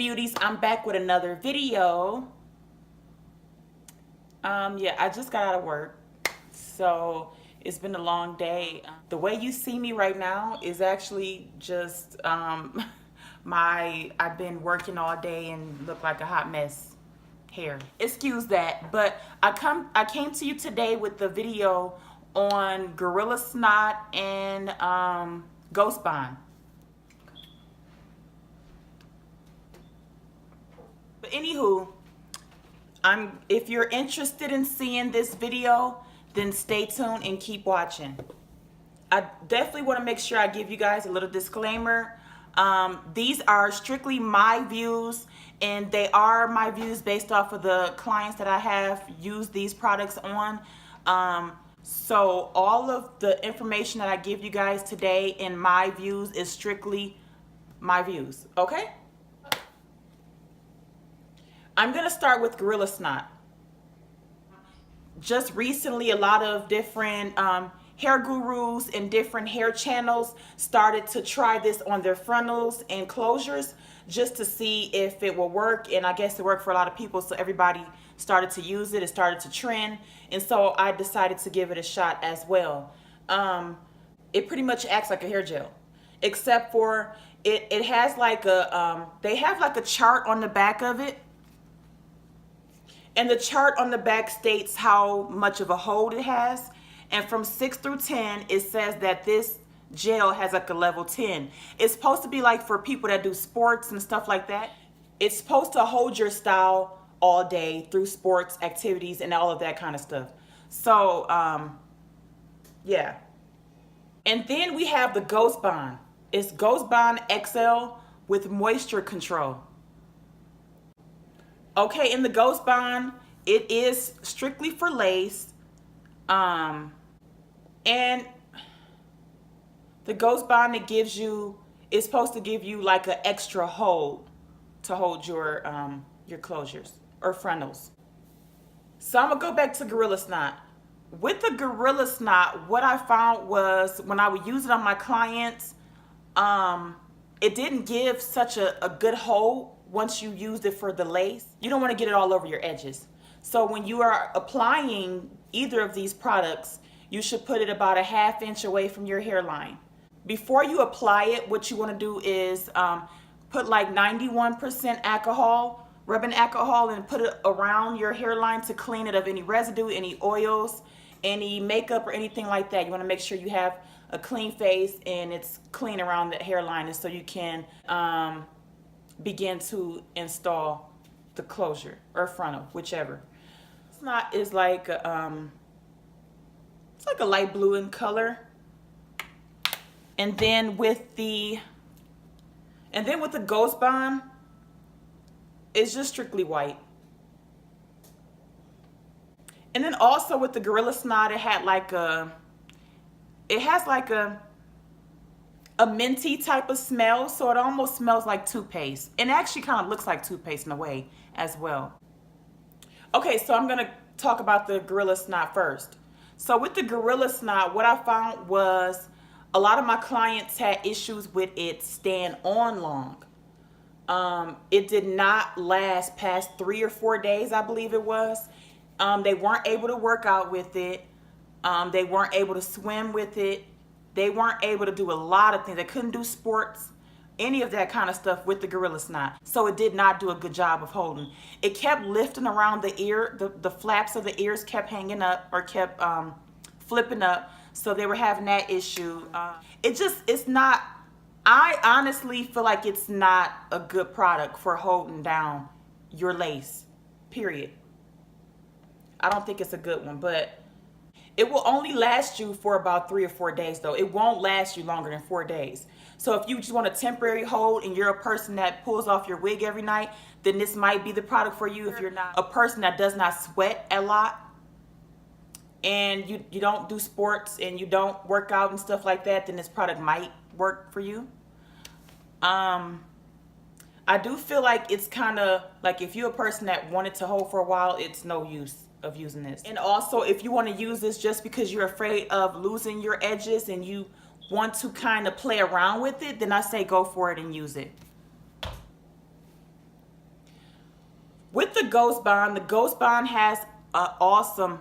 beauties, I'm back with another video. Yeah, I just got out of work, so it's been a long day. The way you see me right now is actually just I've been working all day and look like a hot mess hair. Excuse that, but I came to you today with the video on Gorilla Snot and Ghost Bond. But anywho, if you're interested in seeing this video, then stay tuned and keep watching. I definitely want to make sure I give you guys a little disclaimer. These are strictly my views, and they are my views based off of the clients that I have used these products on. So all of the information that I give you guys today in my views is strictly my views, okay? I'm gonna start with Gorilla Snot. Just recently, a lot of different hair gurus and different hair channels started to try this on their frontals and closures just to see if it will work, and I guess it worked for a lot of people, so everybody started to use it. It started to trend, and so I decided to give it a shot as well. It pretty much acts like a hair gel, except for it has like a they have like a chart on the back of it. And the chart on the back states how much of a hold it has. And from 6 through 10, it says that this gel has like a level 10. It's supposed to be like for people that do sports and stuff like that. It's supposed to hold your style all day through sports, activities, and all of that kind of stuff. So, yeah. And then we have the Ghost Bond. It's Ghost Bond XL with moisture control. Okay, in the Ghost Bond, it is strictly for lace. And the Ghost Bond, it's supposed to give you like an extra hold to hold your closures or frontals. So I'm gonna go back to Gorilla Snot. With the Gorilla Snot, what I found was when I would use it on my clients, it didn't give such a good hold. Once you used it for the lace, you don't want to get it all over your edges. So when you are applying either of these products, you should put it about a ½ inch away from your hairline. Before you apply it, what you want to do is put like 91% alcohol, rubbing alcohol, and put it around your hairline to clean it of any residue, any oils, any makeup or anything like that. You want to make sure you have a clean face and it's clean around the hairline, and so you can begin to install the closure or frontal, whichever. Snot is like it's like a light blue in color, and then with the Ghost Bond, it's just strictly white. And then also with the Gorilla Snot, it has like a minty type of smell, so it almost smells like toothpaste. And it actually kind of looks like toothpaste in a way as well. Okay, so I'm gonna talk about the Gorilla Snot first. So with the Gorilla Snot, what I found was a lot of my clients had issues with it staying on long. It did not last past 3 or 4 days, I believe it was. They weren't able to work out with it. They weren't able to swim with it. They weren't able to do a lot of things. They couldn't do sports, any of that kind of stuff with the Gorilla Snot. So it did not do a good job of holding. It kept lifting around the ear. The flaps of the ears kept hanging up or kept flipping up. So they were having that issue. It's not, I honestly feel like it's not a good product for holding down your lace, period. I don't think it's a good one, but it will only last you for about 3 or 4 days though. It won't last you longer than 4 days. So if you just want a temporary hold and you're a person that pulls off your wig every night, then this might be the product for you. If you're not a person that does not sweat a lot and you don't do sports and you don't work out and stuff like that, then this product might work for you. I do feel like it's kind of like if you're a person that wanted to hold for a while, it's no use of using this. And also, if you want to use this just because you're afraid of losing your edges and you want to kind of play around with it, then I say go for it and use it. With the Ghost Bond has an awesome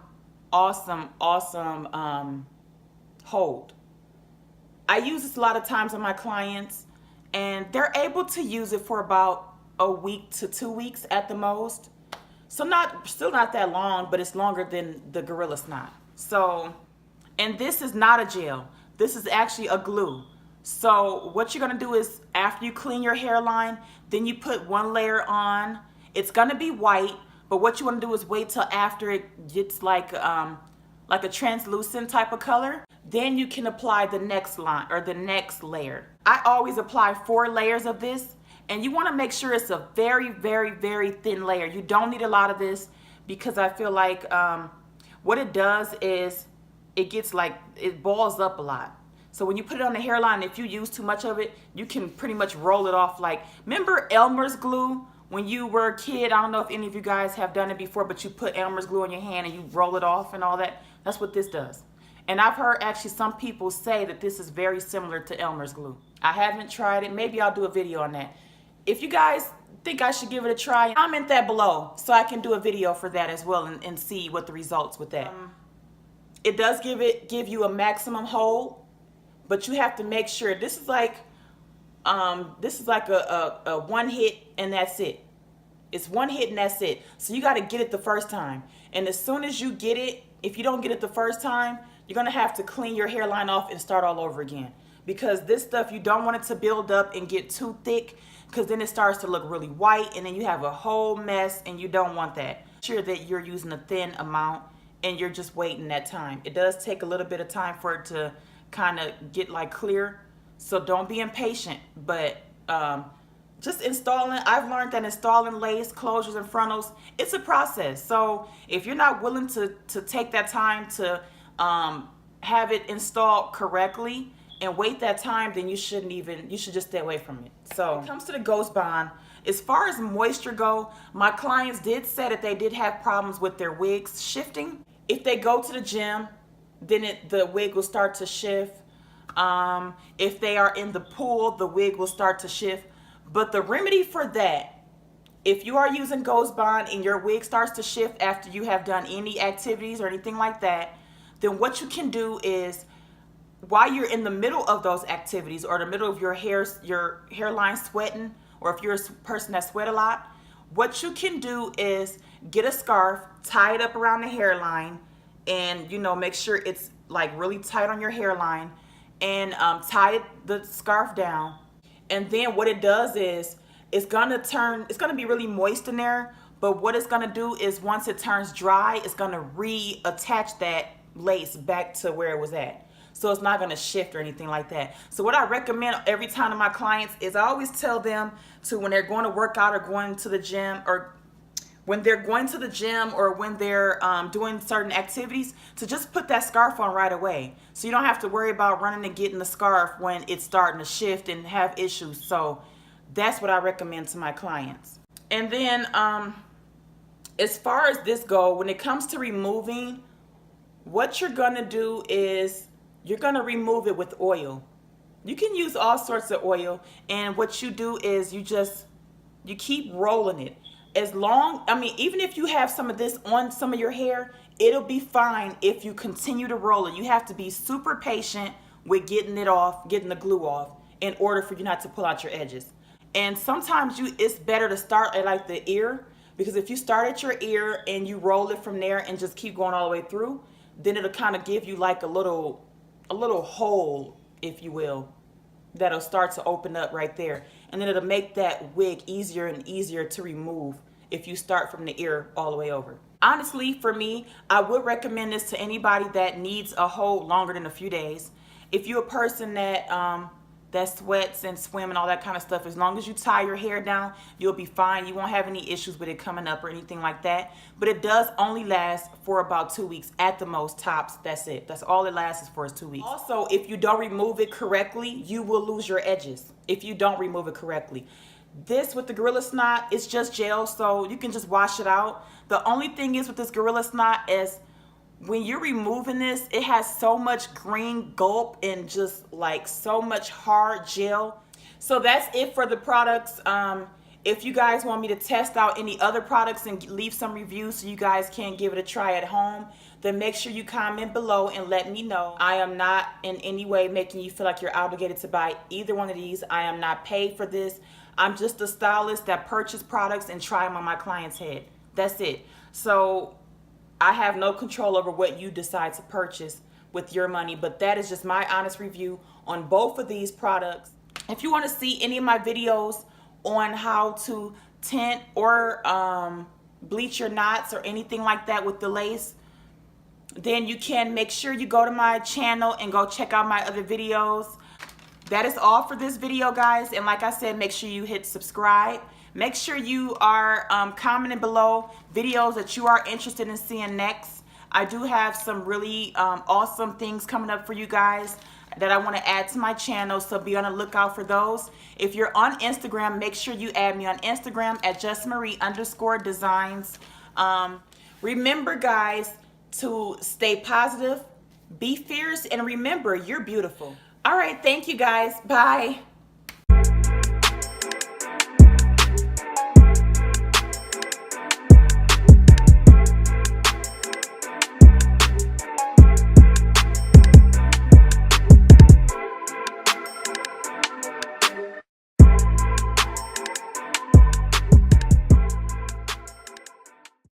hold. I use this a lot of times on my clients, and they're able to use it for about a week to 2 weeks at the most. So still not that long, but it's longer than the Gorilla Snot. So, and this is not a gel. This is actually a glue. So what you're gonna do is, after you clean your hairline, then you put one layer on. It's gonna be white, but what you wanna do is wait till after it gets like a translucent type of color. Then you can apply the next line or the next layer. I always apply 4 layers of this, and you wanna make sure it's a very, very, very thin layer. You don't need a lot of this, because I feel like what it does is it balls up a lot. So when you put it on the hairline, if you use too much of it, you can pretty much roll it off. Like, remember Elmer's glue when you were a kid? I don't know if any of you guys have done it before, but you put Elmer's glue on your hand and you roll it off and all that. That's what this does. And I've heard actually some people say that this is very similar to Elmer's glue. I haven't tried it. Maybe I'll do a video on that. If you guys think I should give it a try, comment that below so I can do a video for that as well, and see what the results with that. It does give you a maximum hold, but you have to make sure this is like a one hit and that's it. It's one hit and that's it. So you got to get it the first time. And as soon as you get it, if you don't get it the first time, you're going to have to clean your hairline off and start all over again. Because this stuff, you don't want it to build up and get too thick, because then it starts to look really white and then you have a whole mess, and you don't want that. Make sure that you're using a thin amount and you're just waiting that time. It does take a little bit of time for it to kind of get like clear, so don't be impatient. But just installing, I've learned that installing lace closures and frontals, it's a process. So if you're not willing to take that time to have it installed correctly and wait that time, then you should just stay away from it. So when it comes to the Ghost Bond, as far as moisture go, my clients did say that they did have problems with their wigs shifting. If they go to the gym, then the wig will start to shift. If they are in the pool, the wig will start to shift. But the remedy for that, if you are using Ghost Bond and your wig starts to shift after you have done any activities or anything like that, then what you can do is, while you're in the middle of those activities or the middle of your hairline sweating, or if you're a person that sweat a lot, what you can do is get a scarf, tie it up around the hairline, and make sure it's like really tight on your hairline, and tie the scarf down. And then what it does is, it's gonna be really moist in there, but what it's gonna do is, once it turns dry, it's gonna reattach that lace back to where it was at. So it's not gonna shift or anything like that. So what I recommend every time to my clients is, I always tell them to, when they're going to work out or going to the gym, or when they're doing certain activities, to just put that scarf on right away. So you don't have to worry about running and getting the scarf when it's starting to shift and have issues. So that's what I recommend to my clients. And then as far as this goes, when it comes to removing, what you're gonna do is, you're gonna remove it with oil. You can use all sorts of oil, and what you do is you keep rolling it. Even if you have some of this on some of your hair, it'll be fine if you continue to roll it. You have to be super patient with getting it off, getting the glue off, in order for you not to pull out your edges. And sometimes it's better to start at like the ear, because if you start at your ear and you roll it from there and just keep going all the way through, then it'll kind of give you like a little hole, if you will, that'll start to open up right there. And then it'll make that wig easier and easier to remove if you start from the ear all the way over. Honestly, for me, I would recommend this to anybody that needs a hold longer than a few days. If you're a person that sweats and swim and all that kind of stuff, as long as you tie your hair down, you'll be fine. You won't have any issues with it coming up or anything like that. But it does only last for about 2 weeks at the most, tops. That's it. That's all it lasts for, is 2 weeks. Also, if you don't remove it correctly, you will lose your edges if you don't remove it correctly. This with the Gorilla Snot, it's just gel, so you can just wash it out. The only thing is with this Gorilla Snot is, when you're removing this, it has so much green gulp and just like so much hard gel. So that's it for the products. If you guys want me to test out any other products and leave some reviews so you guys can give it a try at home, then make sure you comment below and let me know. I am not in any way making you feel like you're obligated to buy either one of these. I am not paid for this. I'm just a stylist that purchase products and try them on my client's head. That's it. So I have no control over what you decide to purchase with your money, but that is just my honest review on both of these products. If you want to see any of my videos on how to tint or bleach your knots or anything like that with the lace, then you can make sure you go to my channel and go check out my other videos. That is all for this video, guys, and like I said, make sure you hit subscribe. Make sure you are commenting below videos that you are interested in seeing next. I do have some really awesome things coming up for you guys that I want to add to my channel, so be on the lookout for those. If you're on Instagram, make sure you add me on Instagram at Jus'Marie_designs. Remember, guys, to stay positive, be fierce, and remember, you're beautiful. All right, thank you, guys. Bye.